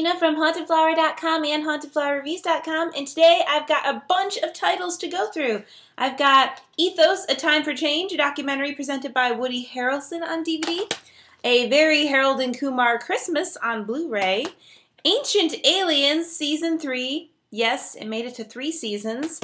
Gina from HauntedFlower.com and HauntedFlowerReviews.com, and today I've got a bunch of titles to go through. I've got Ethos, A Time for Change, a documentary presented by Woody Harrelson on DVD, a very Harold and Kumar Christmas on Blu-ray, Ancient Aliens Season 3, yes, it made it to 3 seasons,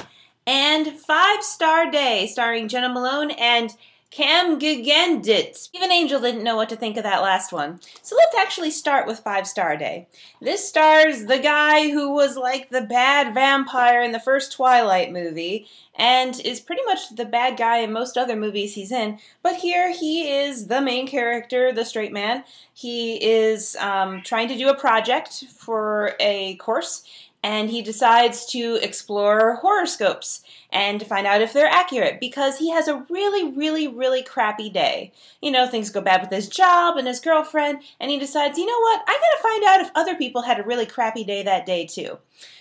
and 5 Star Day, starring Jenna Malone and Gigandet. Even Angel didn't know what to think of that last one. So let's actually start with 5 Star Day. This stars the guy who was like the bad vampire in the first Twilight movie, and is pretty much the bad guy in most other movies he's in, but here he is the main character, the straight man. He is trying to do a project for a course, and he decides to explore horoscopes and to find out if they're accurate, because he has a really crappy day. You know, things go bad with his job and his girlfriend, and he decides, you know what, I gotta find out if other people had a really crappy day that day too.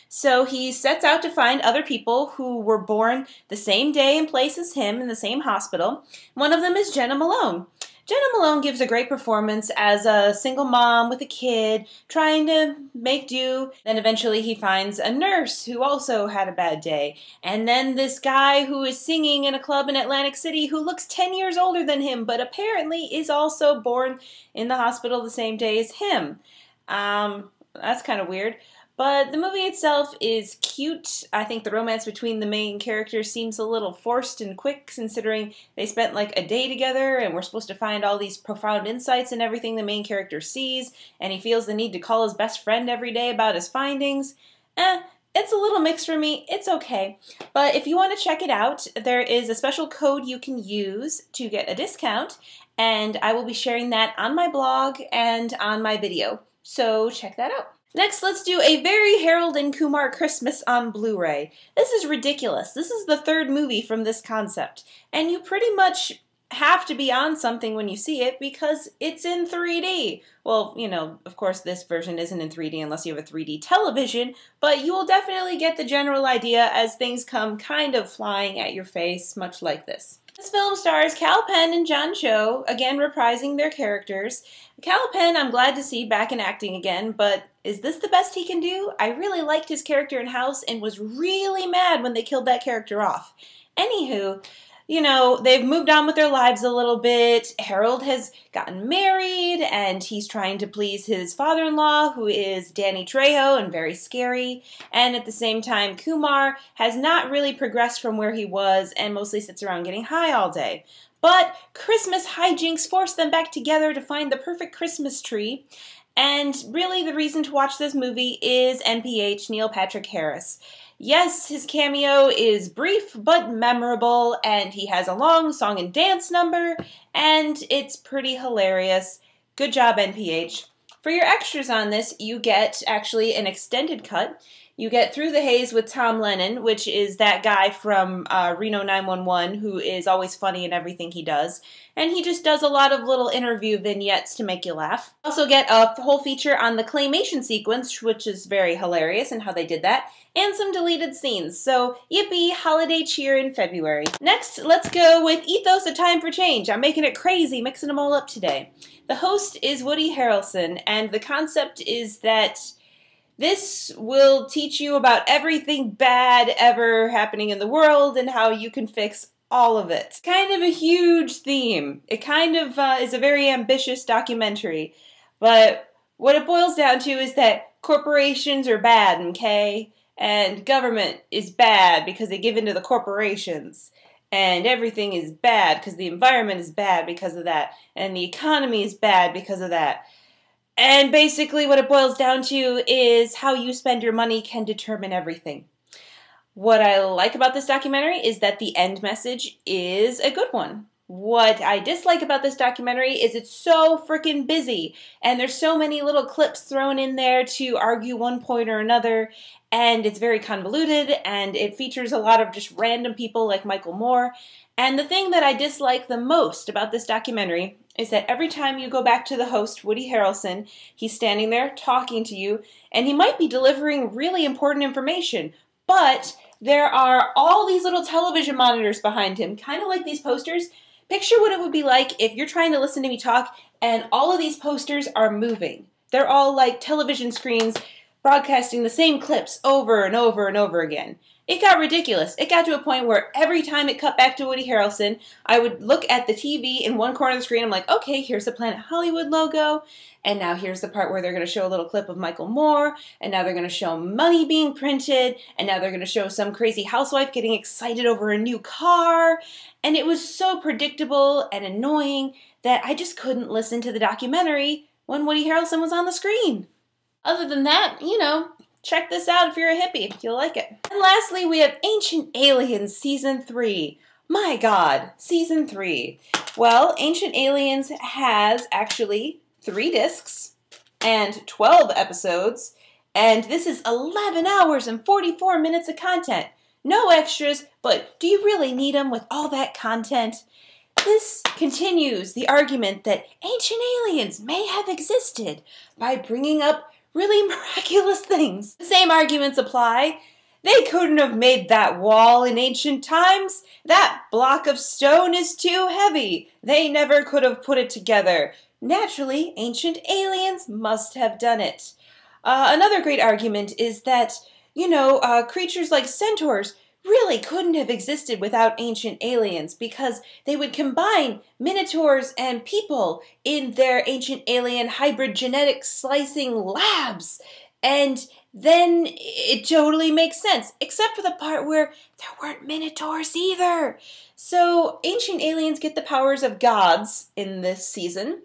So he sets out to find other people who were born the same day and place as him in the same hospital. One of them is Jenna Malone. Jenna Malone gives a great performance as a single mom with a kid trying to make do. Then eventually he finds a nurse who also had a bad day. And then this guy who is singing in a club in Atlantic City who looks 10 years older than him, but apparently is also born in the hospital the same day as him. That's kind of weird. But the movie itself is cute. I think the romance between the main characters seems a little forced and quick, considering they spent like a day together and we're supposed to find all these profound insights in everything the main character sees, and he feels the need to call his best friend every day about his findings. It's a little mixed for me. It's okay. But if you want to check it out, there is a special code you can use to get a discount, and I will be sharing that on my blog and on my video. So check that out. Next, let's do a very Harold and Kumar Christmas on Blu-ray. This is ridiculous. This is the 3rd movie from this concept, and you pretty much have to be on something when you see it because it's in 3D. Well, you know, of course this version isn't in 3D unless you have a 3D television, but you will definitely get the general idea as things come kind of flying at your face, much like this. This film stars Kal Penn and John Cho, again reprising their characters. Kal Penn I'm glad to see back in acting again, but is this the best he can do? I really liked his character in House and was really mad when they killed that character off. Anywho, you know, they've moved on with their lives a little bit. Harold has gotten married, and he's trying to please his father-in-law, who is Danny Trejo and very scary. And at the same time, Kumar has not really progressed from where he was and mostly sits around getting high all day. But Christmas hijinks force them back together to find the perfect Christmas tree. And really the reason to watch this movie is NPH, Neil Patrick Harris. Yes, his cameo is brief but memorable, and he has a long song and dance number, and it's pretty hilarious. Good job, NPH. For your extras on this, you get actually an extended cut. You get Through the Haze with Tom Lennon, which is that guy from Reno 911 who is always funny in everything he does. And he just does a lot of little interview vignettes to make you laugh. Also get a whole feature on the claymation sequence, which is very hilarious and how they did that, and some deleted scenes. So yippee, holiday cheer in February. Next, let's go with Ethos, A Time for Change. I'm making it crazy, mixing them all up today. The host is Woody Harrelson, and the concept is that this will teach you about everything bad ever happening in the world and how you can fix all of it. It's kind of a huge theme. It kind of is a very ambitious documentary. But what it boils down to is that corporations are bad, okay? And government is bad because they give in to the corporations. And everything is bad because the environment is bad because of that. And the economy is bad because of that. And basically what it boils down to is how you spend your money can determine everything. What I like about this documentary is that the end message is a good one. What I dislike about this documentary is it's so freaking busy, and there's so many little clips thrown in there to argue one point or another, and it's very convoluted, and it features a lot of just random people like Michael Moore. And the thing that I dislike the most about this documentary is that every time you go back to the host, Woody Harrelson, he's standing there talking to you, and he might be delivering really important information, but there are all these little television monitors behind him, kind of like these posters. Picture what it would be like if you're trying to listen to me talk and all of these posters are moving. They're all like television screens broadcasting the same clips over and over and over again. It got ridiculous. It got to a point where every time it cut back to Woody Harrelson, I would look at the TV in one corner of the screen. I'm like, okay, here's the Planet Hollywood logo. And now here's the part where they're going to show a little clip of Michael Moore. And now they're going to show money being printed. And now they're going to show some crazy housewife getting excited over a new car. And it was so predictable and annoying that I just couldn't listen to the documentary when Woody Harrelson was on the screen. Other than that, you know, check this out if you're a hippie. You'll like it. And lastly, we have Ancient Aliens Season 3. My God, Season 3. Well, Ancient Aliens has actually 3 discs and 12 episodes, and this is 11 hours and 44 minutes of content. No extras, but do you really need them with all that content? This continues the argument that ancient aliens may have existed by bringing up really miraculous things. The same arguments apply. They couldn't have made that wall in ancient times. That block of stone is too heavy. They never could have put it together. Naturally, ancient aliens must have done it. Another great argument is that, you know, creatures like centaurs really couldn't have existed without ancient aliens because they would combine minotaurs and people in their ancient alien hybrid genetic slicing labs. And then it totally makes sense, except for the part where there weren't minotaurs either. So ancient aliens get the powers of gods in this season.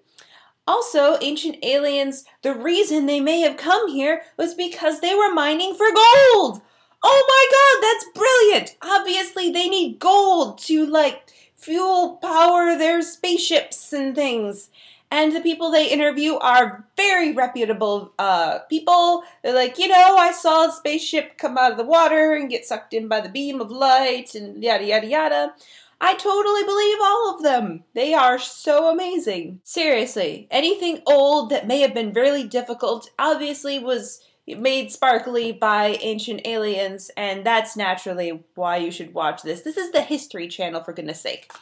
Also, ancient aliens, the reason they may have come here was because they were mining for gold. Oh my God, that's brilliant! Obviously, they need gold to, like, fuel power their spaceships and things. And the people they interview are very reputable people. They're like, you know, I saw a spaceship come out of the water and get sucked in by the beam of light and yada, yada, yada. I totally believe all of them. They are so amazing. Seriously, anything old that may have been really difficult obviously was made sparkly by ancient aliens, and that's naturally why you should watch this. This is the History Channel, for goodness sake.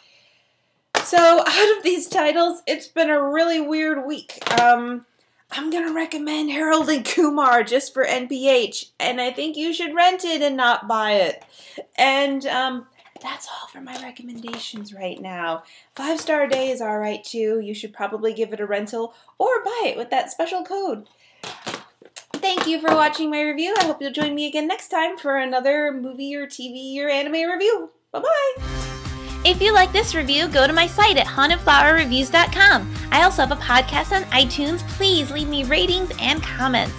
So, out of these titles, it's been a really weird week. I'm gonna recommend Harold and Kumar just for NPH, and I think you should rent it and not buy it. And, that's all for my recommendations right now. 5-star Day is alright too. You should probably give it a rental or buy it with that special code. Thank you for watching my review. I hope you'll join me again next time for another movie or TV or anime review. Bye-bye! If you like this review, go to my site at hauntedflowerreviews.com. I also have a podcast on iTunes. Please leave me ratings and comments.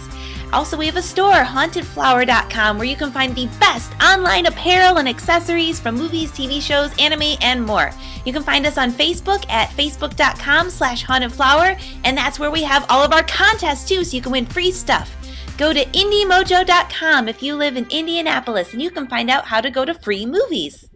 Also, we have a store, hauntedflower.com, where you can find the best online apparel and accessories from movies, TV shows, anime, and more. You can find us on Facebook at facebook.com/hauntedflower, and that's where we have all of our contests too, so you can win free stuff. Go to indiemojo.com if you live in Indianapolis, and you can find out how to go to free movies.